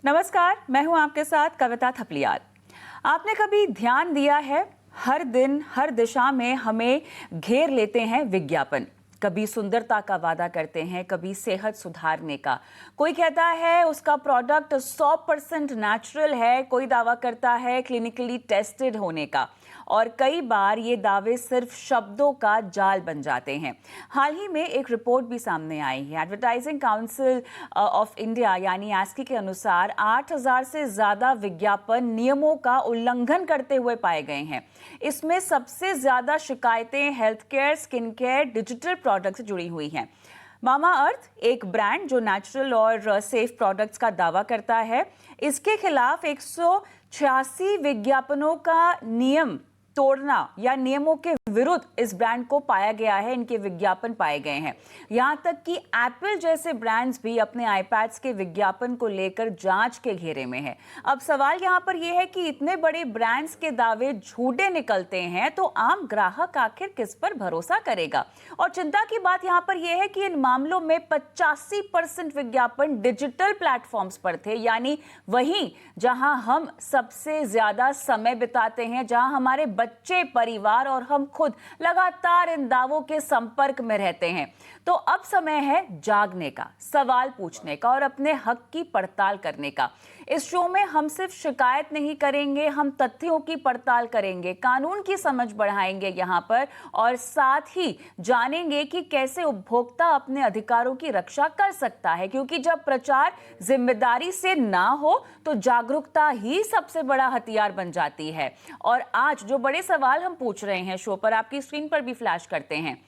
नमस्कार, मैं हूं आपके साथ कविता थपलियाल। आपने कभी ध्यान दिया है, हर दिन हर दिशा में हमें घेर लेते हैं विज्ञापन। कभी सुंदरता का वादा करते हैं, कभी सेहत सुधारने का। कोई कहता है उसका प्रोडक्ट 100% नेचुरल है, कोई दावा करता है क्लिनिकली टेस्टेड होने का। और कई बार ये दावे सिर्फ शब्दों का जाल बन जाते हैं। हाल ही में एक रिपोर्ट भी सामने आई है। एडवर्टाइजिंग काउंसिल ऑफ इंडिया यानी एस्की के अनुसार 8000 से ज़्यादा विज्ञापन नियमों का उल्लंघन करते हुए पाए गए हैं। इसमें सबसे ज़्यादा शिकायतें health care, skin care, digital product से जुड़ी हुई हैं। मामा अर्थ एक ब्रांड जो नेचुरल और सेफ प्रोडक्ट्स का दावा करता है, इसके खिलाफ 186 विज्ञापनों का नियम तोड़ना या नियमों के विरुद्ध इस ब्रांड को पाया गया है, इनके विज्ञापन पाए गए हैं। यहां तक कि एप्पल जैसे ब्रांड्स भी अपने आईपैड्स के विज्ञापन को लेकर जांच के घेरे में है। अब सवाल यहां पर यह है कि इतने बड़े ब्रांड्स के दावे झूठे निकलते हैं तो आम ग्राहक आखिर किस पर भरोसा करेगा। और चिंता की बात यहां पर यह है कि इन मामलों में 85% विज्ञापन डिजिटल प्लेटफॉर्म्स पर थे, यानी वहीं जहां हम सबसे ज्यादा समय बिताते हैं, जहां हमारे बच्चे, परिवार और हम खुद लगातार इन दावों के संपर्क में रहते हैं। तो अब समय है जागने का, सवाल पूछने का और अपने हक की पड़ताल करने का। इस शो में हम सिर्फ शिकायत नहीं करेंगे, हम तथ्यों की पड़ताल करेंगे, कानून की समझ बढ़ाएंगे यहां पर, और साथ ही जानेंगे कि कैसे उपभोक्ता अपने अधिकारों की रक्षा कर सकता है। क्योंकि जब प्रचार जिम्मेदारी से ना हो तो जागरूकता ही सबसे बड़ा हथियार बन जाती है। और आज जो बड़े सवाल हम पूछ रहे हैं शो पर, आपकी स्क्रीन पर भी फ्लैश करते हैं।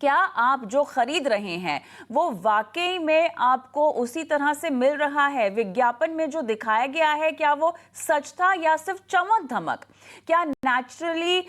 क्या आप जो खरीद रहे हैं वो वाकई में आपको उसी तरह से मिल रहा है? विज्ञापन में जो दिखाया गया है, क्या वो सच था या सिर्फ चमक धमक? क्या नेचुरली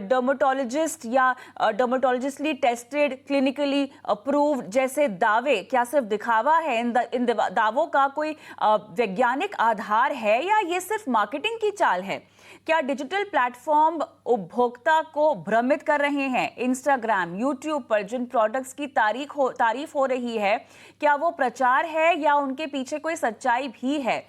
डर्मेटोलॉजिस्ट या डर्मेटोलॉजिस्टली टेस्टेड, क्लिनिकली अप्रूव्ड जैसे दावे क्या सिर्फ दिखावा है? इन दावों का कोई वैज्ञानिक आधार है या ये सिर्फ मार्केटिंग की चाल है? क्या डिजिटल प्लेटफॉर्म उपभोक्ता को भ्रमित कर रहे हैं? इंस्टाग्राम, यूट्यूब पर जिन प्रोडक्ट्स की तारीफ हो रही है, क्या वो प्रचार है या उनके पीछे कोई सच्चाई भी है?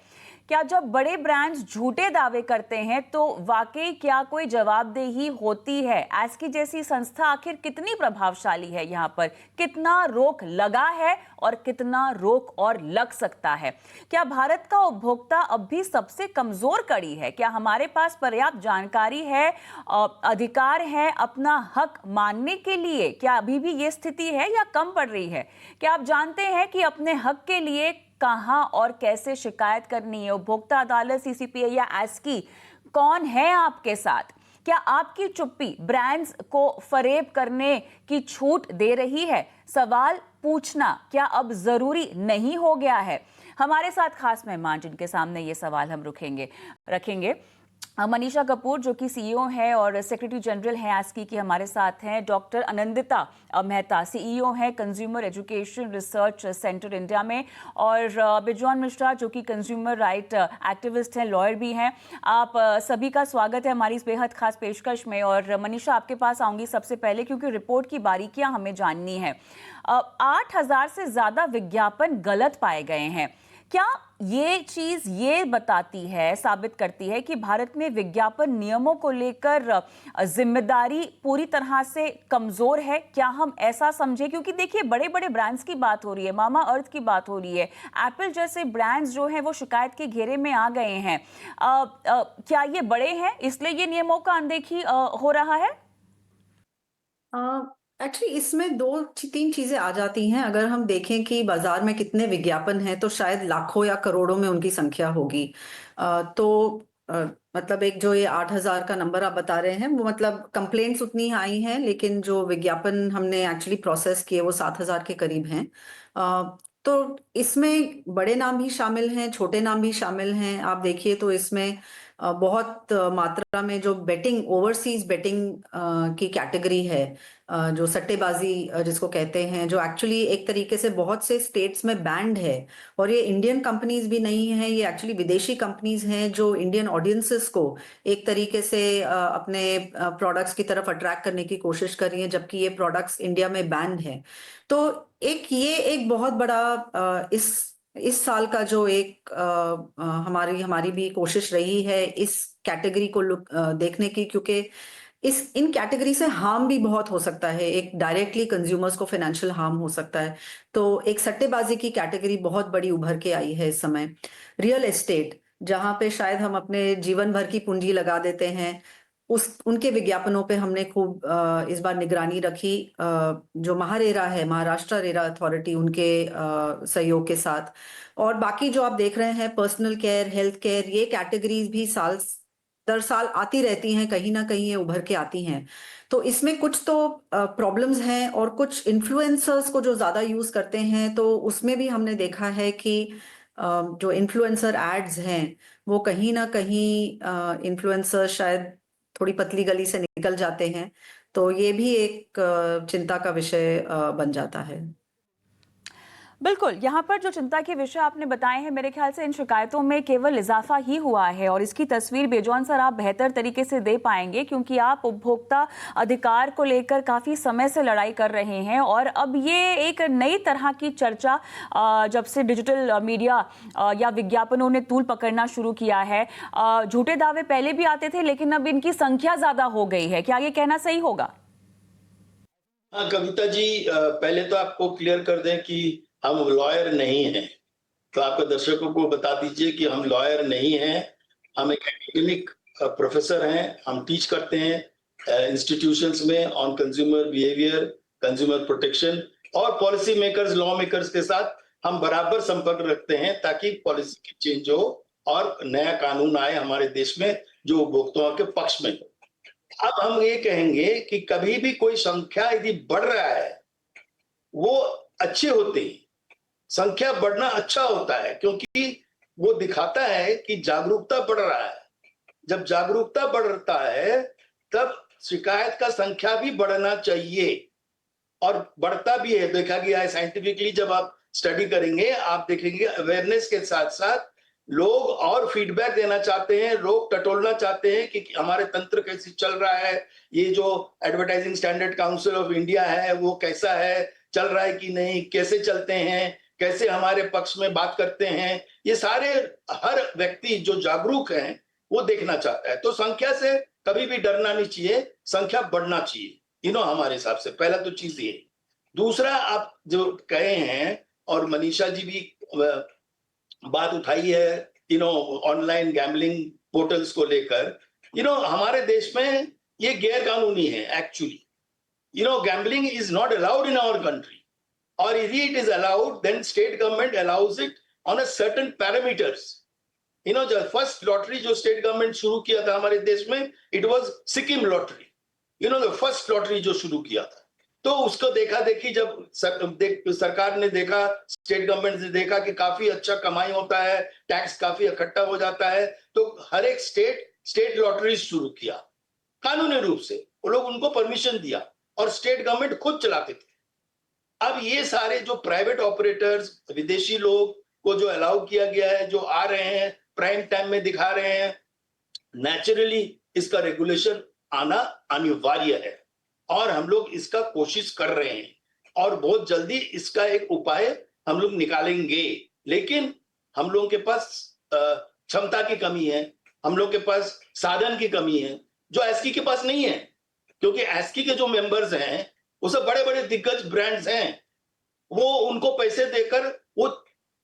क्या जब बड़े ब्रांड्स झूठे दावे करते हैं तो वाकई क्या कोई जवाबदेही होती है? एस्की जैसी संस्था आखिर कितनी प्रभावशाली है? यहाँ पर कितना रोक लगा है और कितना रोक और लग सकता है? क्या भारत का उपभोक्ता अब भी सबसे कमजोर कड़ी है? क्या हमारे पास पर्याप्त जानकारी है, अधिकार है अपना हक मानने के लिए? क्या अभी भी ये स्थिति है या कम पड़ रही है? क्या आप जानते हैं कि अपने हक के लिए कहां और कैसे शिकायत करनी है? उपभोक्ता अदालत, सीसीपीए या एस्की कौन है आपके साथ? क्या आपकी चुप्पी ब्रांड्स को फरेब करने की छूट दे रही है? सवाल पूछना क्या अब जरूरी नहीं हो गया है? हमारे साथ खास मेहमान जिनके सामने ये सवाल हम रखेंगे, मनीषा कपूर जो कि सीईओ है और सेक्रेटरी जनरल हैं एस्की की, हमारे साथ हैं। डॉक्टर आनंदिता मेहता, सीईओ हैं consumer education research centre India में, और बिजॉन मिश्रा जो कि कंज्यूमर राइट एक्टिविस्ट हैं, लॉयर भी हैं। आप सभी का स्वागत है हमारी इस बेहद खास पेशकश में। और मनीषा, आपके पास आऊंगी सबसे पहले क्योंकि रिपोर्ट की बारीकियां हमें जाननी है। 8000 से ज्यादा विज्ञापन गलत पाए गए हैं। क्या ये चीज ये बताती है, साबित करती है कि भारत में विज्ञापन नियमों को लेकर जिम्मेदारी पूरी तरह से कमजोर है? क्या हम ऐसा समझे? क्योंकि देखिए, बड़े बड़े ब्रांड्स की बात हो रही है, मामा अर्थ की बात हो रही है, एप्पल जैसे ब्रांड्स जो हैं वो शिकायत के घेरे में आ गए हैं। क्या ये बड़े हैं इसलिए ये नियमों का अनदेखी हो रहा है? एक्चुअली इसमें 2-3 चीज़ें आ जाती हैं। अगर हम देखें कि बाज़ार में कितने विज्ञापन हैं, तो शायद लाखों या करोड़ों में उनकी संख्या होगी। तो अ, मतलब एक जो ये 8000 का नंबर आप बता रहे हैं, वो मतलब कंप्लेंट्स उतनी ही आई हैं, लेकिन जो विज्ञापन हमने एक्चुअली प्रोसेस किए, वो 7000 के करीब हैं। तो इसमें बड़े नाम भी शामिल हैं, छोटे नाम भी शामिल हैं। आप देखिए तो इसमें बहुत मात्रा में जो बेटिंग, ओवरसीज बेटिंग की कैटेगरी है, जो सट्टेबाजी जिसको कहते हैं, जो एक्चुअली एक तरीके से बहुत से स्टेट्स में बैंड है। और ये इंडियन कंपनीज भी नहीं है, ये एक्चुअली विदेशी कंपनीज हैं जो इंडियन ऑडियंसेस को एक तरीके से अपने प्रोडक्ट्स की तरफ अट्रैक्ट करने की कोशिश कर रही हैं, जबकि ये प्रोडक्ट्स इंडिया में बैंड है। तो एक बहुत बड़ा इस इस साल का जो एक हमारी हमारी भी कोशिश रही है इस कैटेगरी को देखने की, क्योंकि इन कैटेगरी से हार्म भी बहुत हो सकता है। एक डायरेक्टली कंज्यूमर्स को फाइनेंशियल हार्म हो सकता है। तो एक सट्टेबाजी की कैटेगरी बहुत बड़ी उभर के आई है इस समय। रियल एस्टेट, जहां पे शायद हम अपने जीवन भर की पूंजी लगा देते हैं, उनके विज्ञापनों पे हमने खूब इस बार निगरानी रखी, जो महारेरा है, महाराष्ट्र रेरा अथॉरिटी, उनके सहयोग के साथ। और बाकी जो आप देख रहे हैं, पर्सनल केयर, हेल्थ केयर, ये कैटेगरीज भी साल दर साल आती रहती हैं, कहीं ना कहीं ये उभर के आती हैं। तो इसमें कुछ तो प्रॉब्लम्स हैं, और कुछ इन्फ्लुएंसर्स को जो ज्यादा यूज करते हैं, तो उसमें भी हमने देखा है कि जो इन्फ्लुएंसर एड्स हैं, वो कहीं ना कहीं इन्फ्लुएंसर शायद थोड़ी पतली गली से निकल जाते हैं। तो ये भी एक चिंता का विषय बन जाता है। बिल्कुल, यहाँ पर जो चिंता के विषय आपने बताए हैं, मेरे ख्याल से इन शिकायतों में केवल इजाफा ही हुआ है, और इसकी तस्वीर बेजौन सर आप बेहतर तरीके से दे पाएंगे, क्योंकि आप उपभोक्ता अधिकार को लेकर काफ़ी समय से लड़ाई कर रहे हैं। और अब ये एक नई तरह की चर्चा जब से डिजिटल मीडिया या विज्ञापनों ने तूल पकड़ना शुरू किया है, झूठे दावे पहले भी आते थे, लेकिन अब इनकी संख्या ज़्यादा हो गई है। क्या ये कहना सही होगा? हाँ कविता जी, पहले तो आपको क्लियर कर दें कि हम लॉयर नहीं हैं। तो आपके दर्शकों को बता दीजिए कि हम लॉयर नहीं हैं। हम एक एकेडमिक प्रोफेसर हैं। हम टीच करते हैं इंस्टीट्यूशंस में on consumer behaviour, consumer protection, और पॉलिसी मेकर्स, लॉ मेकर्स के साथ हम बराबर संपर्क रखते हैं ताकि पॉलिसी की चेंज हो और नया कानून आए हमारे देश में जो उपभोक्ताओं के पक्ष में हो। अब हम ये कहेंगे कि कभी भी कोई संख्या यदि बढ़ रहा है, वो अच्छे होते हैं। संख्या बढ़ना अच्छा होता है, क्योंकि वो दिखाता है कि जागरूकता बढ़ रहा है। जब जागरूकता बढ़ता है, तब शिकायत का संख्या भी बढ़ना चाहिए, और बढ़ता भी है, देखा गया है साइंटिफिकली। जब आप स्टडी करेंगे, आप देखेंगे अवेयरनेस के साथ साथ लोग और फीडबैक देना चाहते हैं, लोग टटोलना चाहते हैं कि हमारे तंत्र कैसे चल रहा है, ये जो advertising standard council of India है वो कैसा है, चल रहा है कि नहीं, कैसे चलते हैं, कैसे हमारे पक्ष में बात करते हैं। ये सारे हर व्यक्ति जो जागरूक हैं वो देखना चाहता है। तो संख्या से कभी भी डरना नहीं चाहिए, संख्या बढ़ना चाहिए, हमारे हिसाब से। पहला तो चीज ये। दूसरा, आप जो कहे हैं, और मनीषा जी भी बात उठाई है, ऑनलाइन गैम्बलिंग पोर्टल्स को लेकर, हमारे देश में ये गैर कानूनी है actually. Gambling is not allowed in our country, or if it is allowed, then state government allows it on a certain parameters. जो फर्स्ट लॉटरी जो स्टेट गवर्नमेंट शुरू किया था हमारे देश में, it was Sikkim lottery, the first lottery जो शुरू किया था। तो उसको देखा देखी जब सरकार ने देखा, स्टेट गवर्नमेंट ने देखा कि काफी अच्छा कमाई होता है, टैक्स काफी इकट्ठा हो जाता है, तो हर एक स्टेट लॉटरी शुरू किया कानूनी रूप से। वो लोग उनको परमिशन दिया, और स्टेट गवर्नमेंट खुद चलाते थे। अब ये सारे जो प्राइवेट ऑपरेटर्स, विदेशी लोग को जो अलाउ किया गया है, जो आ रहे हैं प्राइम टाइम में दिखा रहे हैं, नेचुरली इसका रेगुलेशन आना अनिवार्य है, और हम लोग इसका कोशिश कर रहे हैं, और बहुत जल्दी इसका एक उपाय हम लोग निकालेंगे। लेकिन हम लोगों के पास क्षमता की कमी है, हम लोग के पास साधन की कमी है, जो एस्की के पास नहीं है। क्योंकि एस्की के जो मेंबर्स हैं वो सब बड़े बड़े दिग्गज ब्रांड्स हैं, वो उनको पैसे देकर वो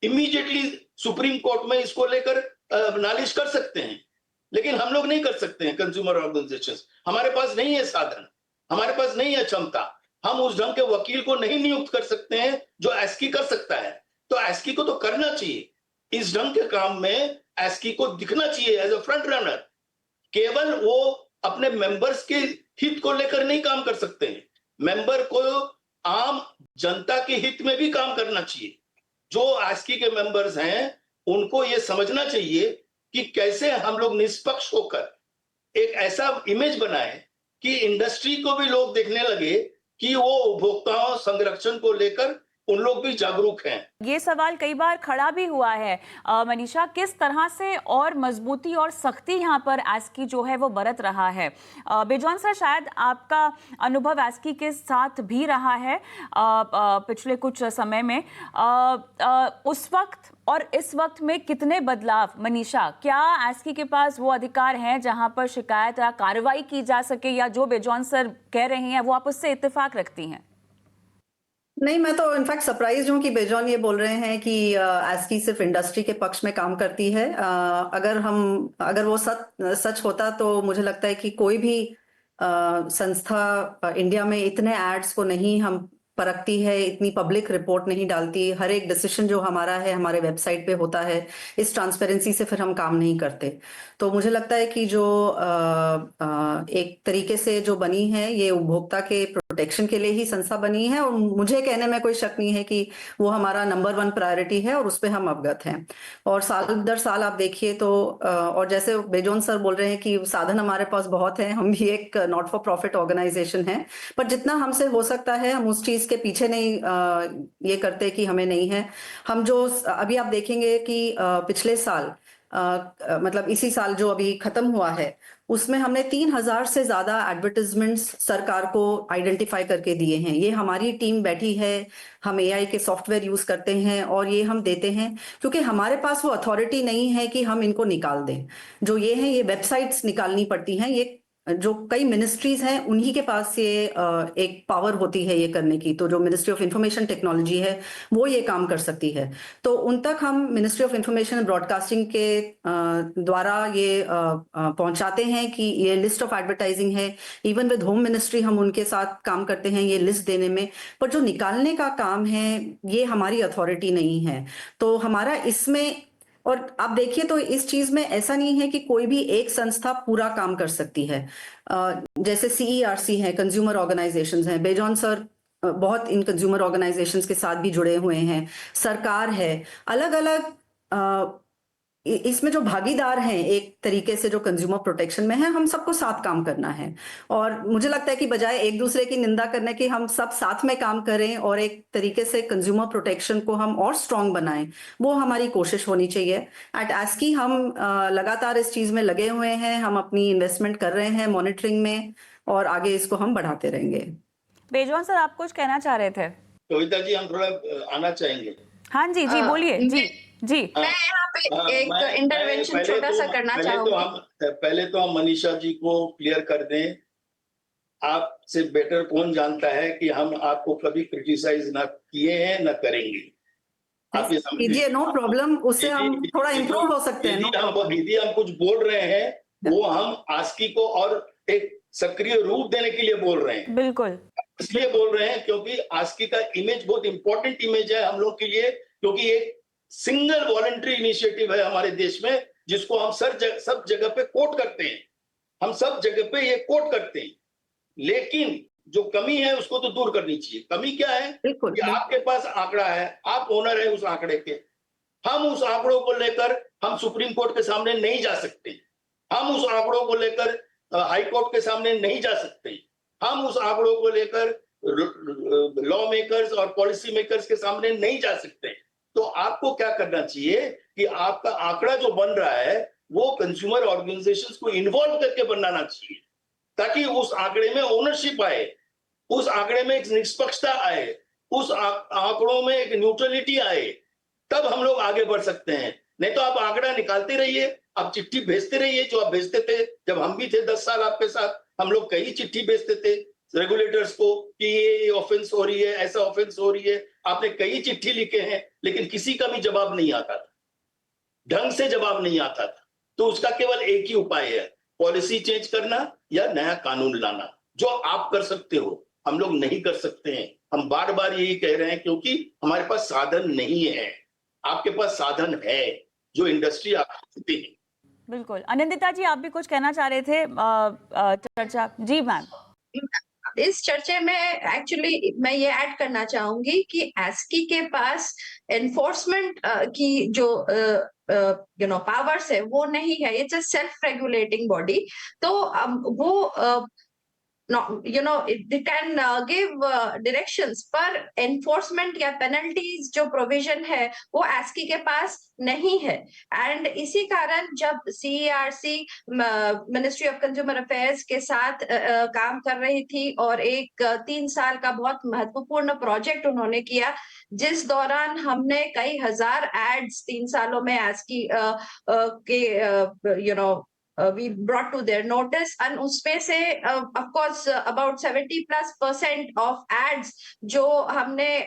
इमीडिएटली सुप्रीम कोर्ट में इसको लेकर नालिश कर सकते हैं। लेकिन हम लोग नहीं कर सकते हैं, कंज्यूमर ऑर्गेनाइजेशंस। हमारे पास नहीं है साधन, हमारे पास नहीं है क्षमता। हम उस ढंग के वकील को नहीं नियुक्त कर सकते हैं जो एस्की कर सकता है। तो एस्की को तो करना चाहिए, इस ढंग के काम में एस्की को दिखना चाहिए एज अ फ्रंट रनर। केवल वो अपने मेंबर्स के हित को लेकर नहीं काम कर सकते हैं, मेंबर को आम जनता के हित में भी काम करना चाहिए। जो आस्की के मेंबर्स हैं उनको ये समझना चाहिए कि कैसे हम लोग निष्पक्ष होकर एक ऐसा इमेज बनाए कि इंडस्ट्री को भी लोग देखने लगे कि वो उपभोक्ताओं संरक्षण को लेकर उन लोग भी जागरूक हैं। ये सवाल कई बार खड़ा भी हुआ है मनीषा, किस तरह से और मजबूती और सख्ती यहाँ पर एस्की जो है वो बरत रहा है। बेजॉन सर, शायद आपका अनुभव एस्की के साथ भी रहा है पिछले कुछ समय में, उस वक्त और इस वक्त में कितने बदलाव? मनीषा, क्या एस्की के पास वो अधिकार हैं जहां पर शिकायत या कार्रवाई की जा सके, या जो बेजॉन सर कह रहे हैं वो आप उससे इत्तेफाक रखती हैं? नहीं, मैं तो इनफैक्ट सरप्राइज हूँ कि बेजॉन ये बोल रहे हैं कि एस्की सिर्फ इंडस्ट्री के पक्ष में काम करती है। अगर वो सच होता तो मुझे लगता है कि कोई भी संस्था इंडिया में इतने एड्स को नहीं हम परखती है, इतनी पब्लिक रिपोर्ट नहीं डालती, हर एक डिसीजन जो हमारा है हमारे वेबसाइट पे होता है, इस ट्रांसपेरेंसी से फिर हम काम नहीं करते। तो मुझे लगता है कि जो एक तरीके से जो बनी है ये उपभोक्ता के प्रोटेक्शन के लिए ही संस्था बनी है, और मुझे कहने में कोई शक नहीं है कि वो हमारा नंबर 1 प्रायोरिटी है और उस पर हम अवगत हैं। और साल दर साल आप देखिए तो और जैसे बेजोन सर बोल रहे हैं कि साधन हमारे पास बहुत है, हम भी एक नॉट फॉर प्रॉफिट ऑर्गेनाइजेशन है, पर जितना हमसे हो सकता है हम उस चीज के पीछे नहीं ये करते कि हमें नहीं है। हम जो अभी आप देखेंगे कि पिछले साल मतलब इसी साल जो अभी खत्म हुआ है उसमें हमने 3000 से ज्यादा एडवर्टाइजमेंट्स सरकार को आइडेंटिफाई करके दिए हैं। ये हमारी टीम बैठी है, हम एआई के सॉफ्टवेयर यूज करते हैं और ये हम देते हैं क्योंकि हमारे पास वो अथॉरिटी नहीं है कि हम इनको निकाल दें। जो ये है ये वेबसाइट्स निकालनी पड़ती हैं, ये जो कई मिनिस्ट्रीज हैं उन्हीं के पास ये एक पावर होती है ये करने की। तो जो मिनिस्ट्री ऑफ इंफॉर्मेशन टेक्नोलॉजी है वो ये काम कर सकती है, तो उन तक हम मिनिस्ट्री ऑफ इंफॉर्मेशन ब्रॉडकास्टिंग के द्वारा ये पहुंचाते हैं कि ये लिस्ट ऑफ एडवर्टाइजिंग है। इवन विद होम मिनिस्ट्री हम उनके साथ काम करते हैं ये लिस्ट देने में, पर जो निकालने का काम है ये हमारी अथॉरिटी नहीं है। तो हमारा इसमें, और आप देखिए तो इस चीज में ऐसा नहीं है कि कोई भी एक संस्था पूरा काम कर सकती है। जैसे CERC है, कंज्यूमर ऑर्गेनाइजेशंस हैं, बेजॉन सर बहुत इन कंज्यूमर ऑर्गेनाइजेशंस के साथ भी जुड़े हुए हैं, सरकार है, अलग अलग इसमें जो भागीदार हैं एक तरीके से जो कंज्यूमर प्रोटेक्शन में है, हम सबको साथ काम करना है। और मुझे लगता है कि बजाय एक दूसरे की निंदा करने के हम सब साथ में काम करें और एक तरीके से कंज्यूमर प्रोटेक्शन को हम और स्ट्रांग बनाएं, वो हमारी कोशिश होनी चाहिए। एट एस्की हम लगातार इस चीज में लगे हुए हैं, हम अपनी इन्वेस्टमेंट कर रहे हैं मॉनिटरिंग में और आगे इसको हम बढ़ाते रहेंगे। बेजवान सर, आप कुछ कहना चाह रहे थे? कविता जी, हम थोड़ा आना चाहेंगे। हाँ जी, जी बोलिए। जी मैं यहाँ पे एक इंटरवेंशन छोटा सा करना चाहूंगी। पहले तो हम मनीषा जी को क्लियर कर दें, आपसे बेटर कौन जानता है कि हम आपको कभी क्रिटिसाइज ना किए हैं ना करेंगे। आप ये समझिए, नो प्रॉब्लम, उससे हम थोड़ा इम्प्रूव हो सकते हैं। दीदी हम कुछ बोल रहे हैं वो हम आस्की को और एक सक्रिय रूप देने के लिए बोल रहे हैं। बिल्कुल इसलिए बोल रहे हैं क्योंकि आस्की का इमेज बहुत इंपॉर्टेंट इमेज है हम लोग के लिए, क्योंकि एक सिंगल वॉलंटरी इनिशिएटिव है हमारे देश में जिसको हम सब जगह पे कोट करते हैं, हम सब जगह पे ये कोट करते हैं, लेकिन जो कमी है उसको तो दूर करनी चाहिए। कमी क्या है कि आपके पास आंकड़ा है, आप ओनर है उस आंकड़े के, हम उस आंकड़ों को लेकर हम सुप्रीम कोर्ट के सामने नहीं जा सकते, हम उस आंकड़ों को लेकर हाई कोर्ट के सामने नहीं जा सकते, हम उस आंकड़ों को लेकर लॉ मेकर्स और पॉलिसी मेकर्स के सामने नहीं जा सकते। तो आपको क्या करना चाहिए कि आपका आंकड़ा जो बन रहा है वो कंज्यूमर ऑर्गेनाइजेशंस को इन्वॉल्व करके बनाना चाहिए, ताकि उस आंकड़े में ओनरशिप आए, उस आंकड़े में एक निष्पक्षता आए, उस आंकड़ों में एक न्यूट्रलिटी आए, तब हम लोग आगे बढ़ सकते हैं। नहीं तो आप आंकड़ा निकालते रहिए, आप चिट्ठी भेजते रहिए जो आप भेजते थे जब हम भी थे 10 साल आपके साथ, हम लोग कई चिट्ठी भेजते थे रेगुलेटर्स को कि ये ऑफेंस हो रही है, ऐसा ऑफेंस हो रही है, आपने कई चिट्ठी लिखे हैं, लेकिन किसी का भी जवाब नहीं आता था, ढंग से जवाब नहीं आता था। तो उसका केवल एक ही उपाय है, पॉलिसी चेंज करना या नया कानून लाना, जो आप कर सकते हो, हम लोग नहीं कर सकते हैं। हम बार बार यही कह रहे हैं क्योंकि हमारे पास साधन नहीं है, आपके पास साधन है जो इंडस्ट्री आप देती है। बिल्कुल। अनिंदिता जी, आप भी कुछ कहना चाह रहे थे चर्चा? जी मैम। इस चर्चे में एक्चुअली मैं ये ऐड करना चाहूंगी कि एस्की के पास एनफोर्समेंट की जो पावर्स है वो नहीं है, it's a self regulating body. तो वो they can give directions, पर enforcement या penalties जो provision है वो ASCII के पास नहीं है. एंड इसी कारण जब CERC ministry of consumer affairs के साथ काम कर रही थी और एक 3 साल का बहुत महत्वपूर्ण प्रोजेक्ट उन्होंने किया, जिस दौरान हमने कई हजार एड्स 3 सालों में ASCII के we brought to their notice, and उसमें से of course about 70+% of ads जो हमने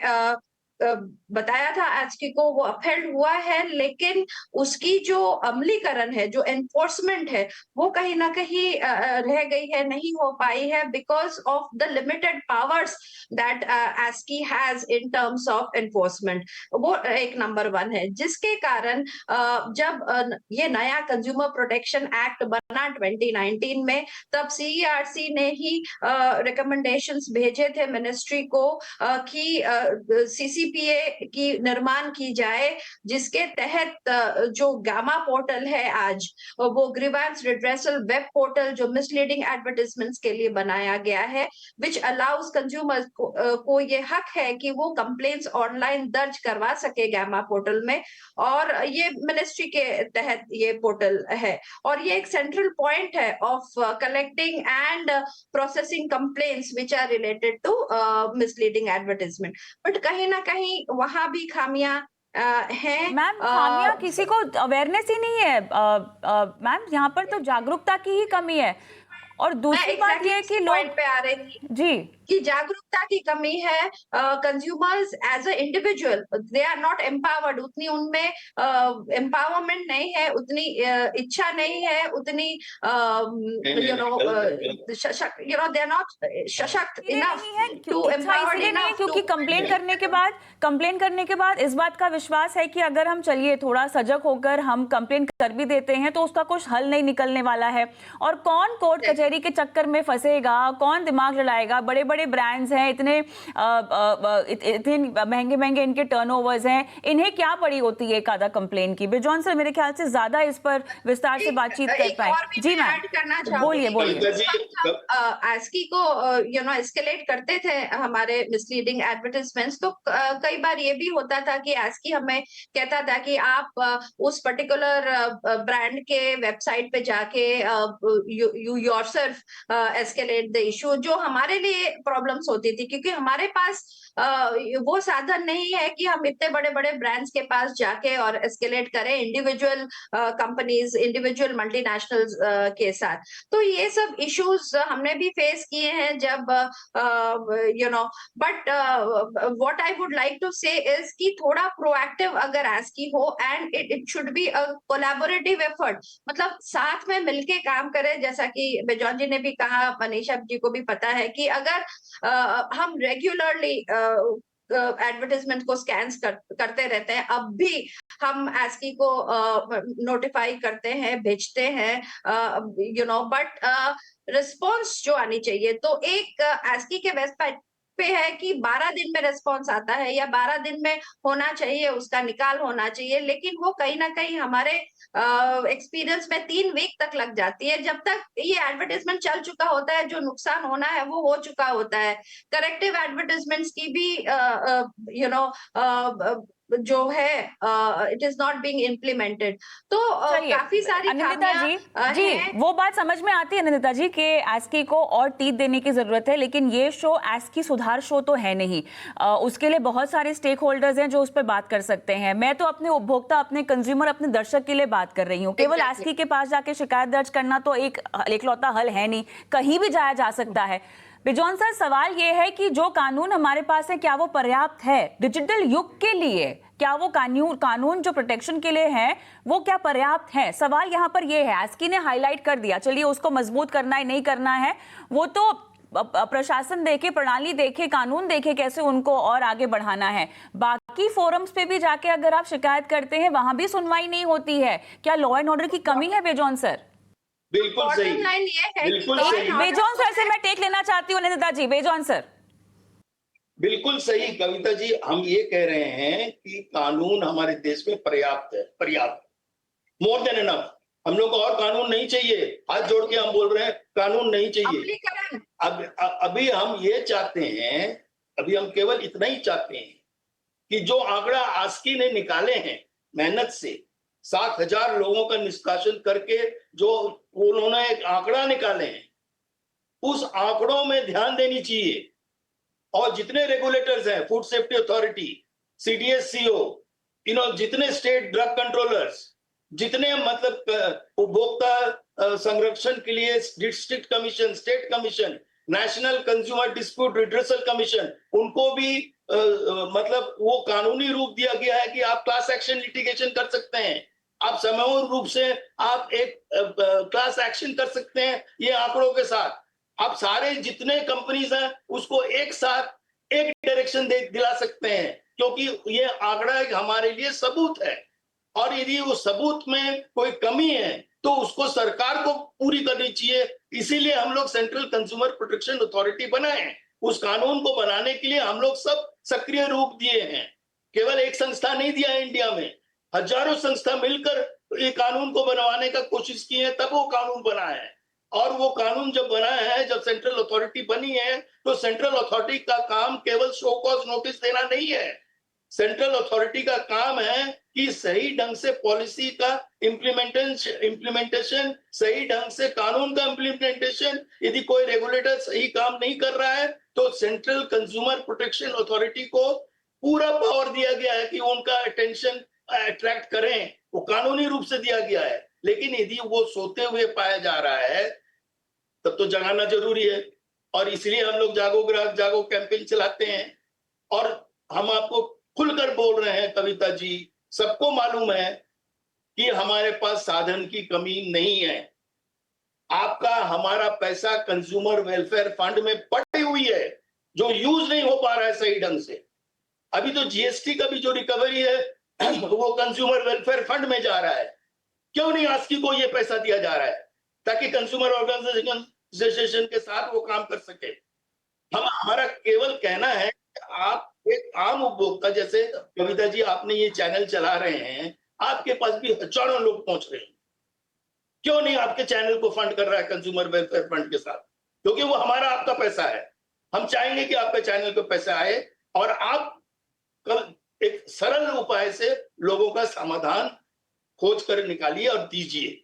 बताया था ASCII को वो अपहेल्ड हुआ है, लेकिन उसकी जो अमलीकरण है, जो एनफोर्समेंट है, वो कहीं ना कहीं रह गई है, नहीं हो पाई है, because of the limited powers that ASCII has in terms of enforcement. वो एक नंबर 1 है, जिसके कारण जब ये नया कंज्यूमर प्रोटेक्शन एक्ट बना 2019 में, तब CERC ने ही रिकमेंडेशंस भेजे थे मिनिस्ट्री को कि CCPA की निर्माण की जाए, जिसके तहत जो गामा पोर्टल है आज, वो ग्रीवेंस रिड्रेसल वेब पोर्टल जो मिसलीडिंग एडवर्टाइजमेंट्स के लिए बनाया गया है, विच अलाउज कंज्यूमर्स को ये हक है कि वो कंप्लेंट्स ऑनलाइन दर्ज करवा सके गामा पोर्टल में, और ये मिनिस्ट्री के तहत ये पोर्टल है, और ये एक सेंट्रल पॉइंट है of collecting and processing complaints which are related to misleading advertisement. But कहीं ना कहीं वहां भी खामियां हैं. मैम, खामियां किसी को अवेयरनेस ही नहीं है मैम, यहाँ पर तो जागरूकता की ही कमी है. और दूसरी बात ये है कि लोग पे आ रही थी जी कि जागरूकता की कमी है. Consumers as a individual they are not empowered, उतनी उनमें एम्पावरमेंट नहीं है, उतनी इच्छा नहीं है, उतनी दे आर नॉट सशक्त इनफ टू एम्पावर्ड इनफ. क्योंकि कंप्लेन करने के बाद इस बात का विश्वास है कि अगर हम चलिए थोड़ा सजग होकर हम कंप्लेन कर भी देते हैं तो उसका कुछ हल नहीं निकलने वाला है, और कौन कोर्ट कचहरी के चक्कर में फंसेगा, कौन दिमाग लड़ाएगा. बड़े बड़े ब्रांड्स हैं, इतने महंगे महंगे इनके टर्नओवर्स हैं, इन्हें क्या पड़ी होती है एक आधा कंप्लेन की. बिजॉन सर मेरे ख्याल से ज्यादा इस पर विस्तार से बातचीत कर पाए. जी मैम, बोलिए. ASCII को एस्केलेट करते थे हमारे मिसलीडिंग एडवर्टाइजमेंट्स, तो कई बार ये भी होता था कि ASCII हमें कहता था कि आप उस पर्टिकुलर ब्रांड के वेबसाइट पे जाके you yourself escalate the issue, जो हमारे लिए प्रॉब्लम्स होती थी, क्योंकि हमारे पास वो साधन नहीं है कि हम इतने बड़े बड़े ब्रांड्स के पास जाके और एस्केलेट करें इंडिविजुअल कंपनीज, इंडिविजुअल मल्टीनेशनल्स के साथ. तो ये सब इश्यूज हमने भी फेस किए हैं जब but what I would like to say is कि थोड़ा प्रोएक्टिव अगर ASCII हो, and it should be a collaborative effort, मतलब साथ में मिलके काम करें. जैसा कि बेजॉन जी ने भी कहा, मनीषा जी को भी पता है कि अगर हम रेगुलरली एडवर्टाइजमेंट को स्कैन्स करते रहते हैं, अब भी हम ASCII को नोटिफाई करते हैं, भेजते हैं, बट रिस्पॉन्स जो आनी चाहिए, तो एक ASCII के वेबसाइट पे है कि 12 दिन में रिस्पॉन्स आता है या 12 दिन में होना चाहिए, उसका निकाल होना चाहिए, लेकिन वो कहीं ना कहीं हमारे एक्सपीरियंस में 3 वीक तक लग जाती है. जब तक ये एडवर्टाइजमेंट चल चुका होता है, जो नुकसान होना है वो हो चुका होता है. करेक्टिव एडवर्टाइजमेंट्स की भी जो है it is not being implemented. तो काफी सारी खामियां जी, वो बात समझ में आती है अनिंदिता जी कि ASCII को और टीथ देने की जरूरत है, लेकिन ये शो ASCII सुधार शो तो है नहीं. उसके लिए बहुत सारे स्टेक होल्डर्स हैं जो उस पर बात कर सकते हैं. मैं तो अपने उपभोक्ता, अपने कंज्यूमर, अपने दर्शक के लिए बात कर रही हूँ. केवल ASCII के पास जाके शिकायत दर्ज करना तो एक एकलौता हल है नहीं, कहीं भी जाया जा सकता है. बिजॉन सर, सवाल ये है कि जो कानून हमारे पास है, क्या वो पर्याप्त है डिजिटल युग के लिए? क्या वो कानून जो प्रोटेक्शन के लिए है वो क्या पर्याप्त है? सवाल यहाँ पर ये है. ASCII ने हाईलाइट कर दिया, चलिए उसको मजबूत करना है नहीं करना है वो तो प्रशासन देखे, प्रणाली देखे, कानून देखे कैसे उनको और आगे बढ़ाना है. बाकी फोरम्स पे भी जाके अगर आप शिकायत करते हैं, वहां भी सुनवाई नहीं होती है. क्या लॉ एंड ऑर्डर की कमी है बेजॉन सर? बिल्कुल सही. बिल्कुल सही. बेजॉन सर से मैं टेक लेना चाहती हूँ अनिंदिता जी. बेजॉन सर. बिल्कुल सही कविता जी, हम ये कह रहे हैं कि कानून हमारे देश में पर्याप्त है, पर्याप्त, मोर देन इनफ. हम लोग को और कानून नहीं चाहिए. हाथ जोड़ के हम बोल रहे हैं कानून नहीं चाहिए. अभी हम ये चाहते हैं, अभी हम केवल इतना ही चाहते हैं कि जो आंकड़ा आस्की ने निकाले हैं मेहनत से, 7,000 लोगों का निष्कासन करके जो उन्होंने एक आंकड़ा निकाले हैं, उस आंकड़ों में ध्यान देनी चाहिए। और जितने रेगुलेटर्स हैं, फूड सेफ्टी अथॉरिटी, सीडीएससीओ, जितने स्टेट ड्रग कंट्रोलर्स, जितने मतलब उपभोक्ता संरक्षण के लिए district commission, state commission, national consumer dispute redressal commission, उनको भी मतलब वो कानूनी रूप दिया गया है कि आप क्लास एक्शन लिटिगेशन कर सकते हैं, आप समूह रूप से आप एक क्लास एक्शन कर सकते हैं ये आंकड़ों के साथ। आप सारे जितने कंपनीज हैं उसको एक साथ एक डायरेक्शन दिला सकते हैं, क्योंकि ये आंकड़ा एक हमारे लिए सबूत है, और यदि उस सबूत में कोई कमी है तो उसको सरकार को पूरी करनी चाहिए। इसीलिए हम लोग सेंट्रल कंज्यूमर प्रोटेक्शन अथॉरिटी बनाए हैं। उस कानून को बनाने के लिए हम लोग सब सक्रिय रूप दिए हैं, केवल एक संस्था नहीं दिया है इंडिया में, हजारों संस्था मिलकर ये कानून को बनवाने का कोशिश की है, तब वो कानून बना है। और वो कानून जब बना है, जब सेंट्रल अथॉरिटी बनी है, तो सेंट्रल अथॉरिटी का काम केवल शो कॉज नोटिस देना नहीं है। सेंट्रल अथॉरिटी का काम है कि सही ढंग से पॉलिसी का इम्प्लीमेंटेशन, सही ढंग से कानून का इम्प्लीमेंटेशन। यदि कोई रेगुलेटर सही काम नहीं कर रहा है तो सेंट्रल कंज्यूमर प्रोटेक्शन अथॉरिटी को पूरा पावर दिया गया है कि उनका अटेंशन अट्रैक्ट करें, वो कानूनी रूप से दिया गया है। लेकिन यदि वो सोते हुए पाया जा रहा है तब तो जगाना जरूरी है, और इसलिए हम लोग जागो ग्राहक जागो कैंपेन चलाते हैं। और हम आपको खुलकर बोल रहे हैं कविता जी, सबको मालूम है कि हमारे पास साधन की कमी नहीं है। आपका हमारा पैसा कंज्यूमर वेलफेयर फंड में पड़ी हुई है, जो यूज नहीं हो पा रहा है सही ढंग से। अभी तो जीएसटी का भी जो रिकवरी है वो कंज्यूमर वेलफेयर फंड में जा रहा है। क्यों नहीं आस्की को ये पैसा दिया जा रहा है, ताकि कंज्यूमर ऑर्गेनाइजेशन के साथ वो काम कर सके। हमारा केवल कहना है कि आप एक आम उपभोक्ता, जैसे कविता जी आपने ये चैनल चला रहे हैं, आपके पास भी हजारों लोग पहुंच रहे हैं, क्यों नहीं आपके चैनल को फंड कर रहा है कंज्यूमर वेलफेयर फंड के साथ? क्योंकि वो हमारा आपका पैसा है। हम चाहेंगे कि आपके चैनल को पैसा आए और आप कल एक सरल उपाय से लोगों का समाधान खोज कर निकालिए और दीजिए।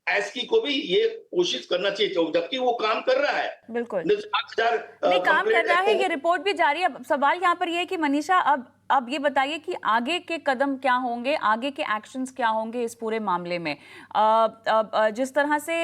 एसकी को भी ये कोशिश करना चाहिए, जबकि वो काम कर रहा है। बिल्कुल 7,000 नहीं काम कर रहा है, ये रिपोर्ट भी जारी है। अब सवाल यहाँ पर ये है कि मनीषा अब ये बताइए कि आगे के कदम क्या होंगे, आगे के एक्शंस क्या होंगे इस पूरे मामले में। जिस तरह से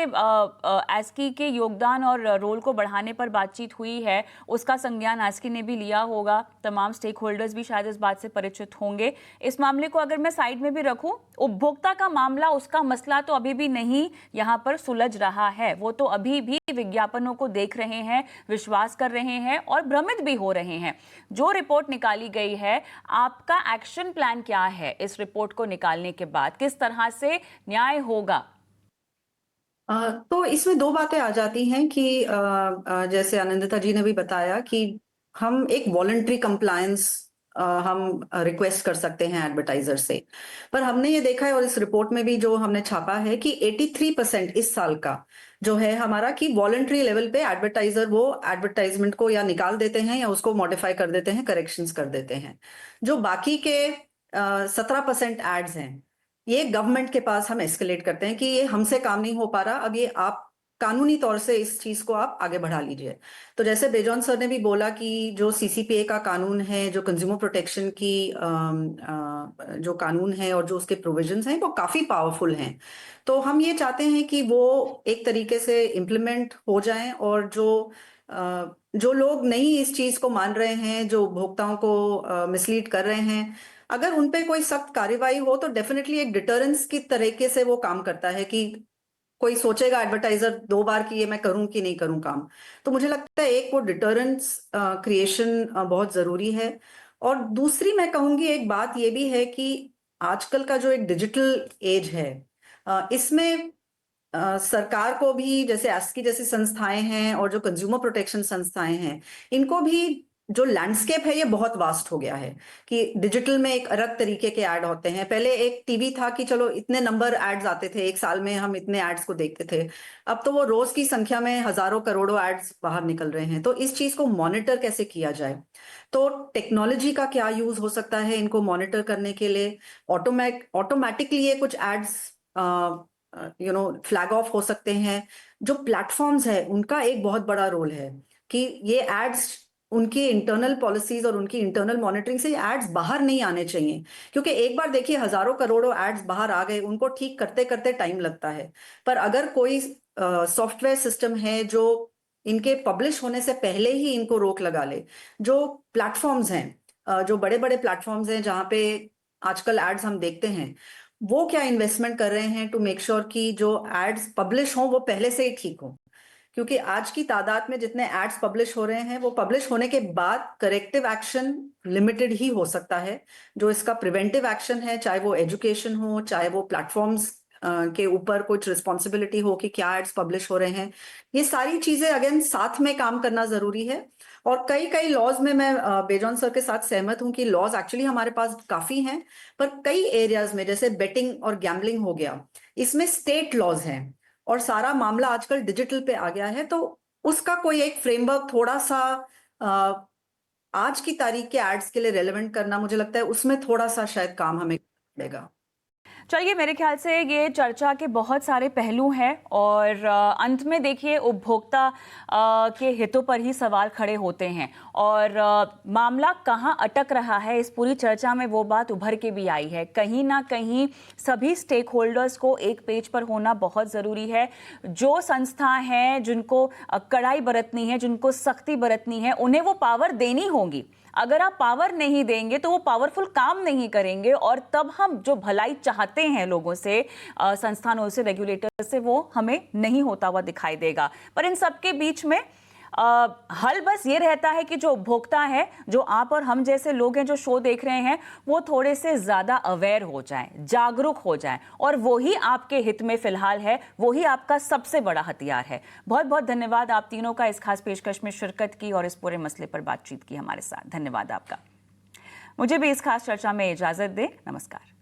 एस्की के योगदान और रोल को बढ़ाने पर बातचीत हुई है, उसका संज्ञान एस्की ने भी लिया होगा, तमाम स्टेक होल्डर्स भी शायद इस बात से परिचित होंगे। इस मामले को अगर मैं साइड में भी रखूं, उपभोक्ता का मामला, उसका मसला तो अभी भी नहीं यहाँ पर सुलझ रहा है। वो तो अभी भी विज्ञापनों को देख रहे हैं, विश्वास कर रहे हैं और भ्रमित भी हो रहे हैं। जो रिपोर्ट निकाली गई है, आपका एक्शन प्लान क्या है इस रिपोर्ट को निकालने के बाद? किस तरह से न्याय होगा? तो इसमें दो बातें आ जाती हैं कि जैसे आनंदिता जी ने भी बताया कि हम एक वॉलंटरी कंप्लायंस हम रिक्वेस्ट कर सकते हैं एडवर्टाइजर से, पर हमने ये देखा है और इस रिपोर्ट में भी जो हमने छापा है कि 83% इस साल का जो है हमारा कि वॉलंटरी लेवल पे एडवर्टाइजर वो एडवर्टाइजमेंट को या निकाल देते हैं या उसको मॉडिफाई कर देते हैं, करेक्शंस कर देते हैं। जो बाकी के 17% एड्स हैं, ये गवर्नमेंट के पास हम एस्केलेट करते हैं कि ये हमसे काम नहीं हो पा रहा, अब ये आप कानूनी तौर से इस चीज को आप आगे बढ़ा लीजिए। तो जैसे बेजॉन सर ने भी बोला कि जो सीसीपीए का कानून है, जो कंज्यूमर प्रोटेक्शन की जो कानून है और जो उसके प्रोविजंस हैं वो काफी पावरफुल हैं। तो हम ये चाहते हैं कि वो एक तरीके से इम्प्लीमेंट हो जाएं और जो लोग नहीं इस चीज को मान रहे हैं, जो उपभोक्ताओं को मिसलीड कर रहे हैं, अगर उनपे कोई सख्त कार्रवाई हो तो डेफिनेटली एक डिटरेंस की तरीके से वो काम करता है कि कोई सोचेगा एडवर्टाइजर 2 बार कि ये मैं करूं कि नहीं करूं काम। तो मुझे लगता है एक वो डिटरेंस क्रिएशन बहुत जरूरी है। और दूसरी मैं कहूंगी एक बात ये भी है कि आजकल का जो एक डिजिटल एज है, इसमें सरकार को भी, जैसे एस्की जैसी संस्थाएं हैं और जो कंज्यूमर प्रोटेक्शन संस्थाएं हैं, इनको भी जो लैंडस्केप है ये बहुत वास्ट हो गया है कि डिजिटल में एक अलग तरीके के ऐड होते हैं। पहले एक टीवी था कि चलो इतने नंबर एड्स आते थे, एक साल में हम इतने एड्स को देखते थे। अब तो वो रोज की संख्या में हजारों करोड़ों एड्स बाहर निकल रहे हैं। तो इस चीज को मॉनिटर कैसे किया जाए, तो टेक्नोलॉजी का क्या यूज हो सकता है इनको मॉनिटर करने के लिए। ऑटोमेटिकली ये कुछ एड्स फ्लैग ऑफ हो सकते हैं। जो प्लेटफॉर्म्स है उनका एक बहुत बड़ा रोल है कि ये एड्स, उनकी इंटरनल पॉलिसीज और उनकी इंटरनल मॉनिटरिंग से ये एड्स बाहर नहीं आने चाहिए। क्योंकि एक बार देखिए हजारों करोड़ों एड्स बाहर आ गए, उनको ठीक करते करते टाइम लगता है। पर अगर कोई सॉफ्टवेयर सिस्टम है जो इनके पब्लिश होने से पहले ही इनको रोक लगा ले, जो प्लेटफॉर्म्स हैं, जो बड़े बड़े प्लेटफॉर्म्स हैं जहाँ पे आजकल एड्स हम देखते हैं, वो क्या इन्वेस्टमेंट कर रहे हैं टू मेक श्योर कि जो एड्स पब्लिश हों वो पहले से ही ठीक हो। क्योंकि आज की तादाद में जितने एड्स पब्लिश हो रहे हैं वो पब्लिश होने के बाद करेक्टिव एक्शन लिमिटेड ही हो सकता है। जो इसका प्रिवेंटिव एक्शन है, चाहे वो एजुकेशन हो, चाहे वो प्लेटफॉर्म्स के ऊपर कुछ रिस्पॉन्सिबिलिटी हो कि क्या एड्स पब्लिश हो रहे हैं, ये सारी चीजें अगेन साथ में काम करना जरूरी है। और कई कई लॉज में मैं बेजॉन सर के साथ सहमत हूं कि लॉज एक्चुअली हमारे पास काफी हैं, पर कई एरियाज में जैसे बेटिंग और गैम्बलिंग हो गया, इसमें स्टेट लॉज हैं और सारा मामला आजकल डिजिटल पे आ गया है। तो उसका कोई एक फ्रेमवर्क थोड़ा सा आज की तारीख के एड्स के लिए रेलेवेंट करना, मुझे लगता है उसमें थोड़ा सा शायद काम हमें पड़ेगा। चलिए, मेरे ख्याल से ये चर्चा के बहुत सारे पहलू हैं और अंत में देखिए उपभोक्ता के हितों पर ही सवाल खड़े होते हैं और मामला कहाँ अटक रहा है इस पूरी चर्चा में वो बात उभर के भी आई है। कहीं ना कहीं सभी स्टेक होल्डर्स को एक पेज पर होना बहुत ज़रूरी है। जो संस्था हैं जिनको कड़ाई बरतनी है, जिनको सख्ती बरतनी है, उन्हें वो पावर देनी होगी। अगर आप पावर नहीं देंगे तो वो पावरफुल काम नहीं करेंगे और तब हम जो भलाई चाहते हैं लोगों से, संस्थानों से, रेगुलेटर से, वो हमें नहीं होता हुआ दिखाई देगा। पर इन सब के बीच में हल बस ये रहता है कि जो उपभोक्ता है, जो आप और हम जैसे लोग हैं जो शो देख रहे हैं, वो थोड़े से ज्यादा अवेयर हो जाएं, जागरूक हो जाएं और वो ही आपके हित में फिलहाल है, वो ही आपका सबसे बड़ा हथियार है। बहुत बहुत धन्यवाद आप तीनों का इस खास पेशकश में शिरकत की और इस पूरे मसले पर बातचीत की हमारे साथ। धन्यवाद आपका। मुझे भी इस खास चर्चा में इजाजत दें। नमस्कार।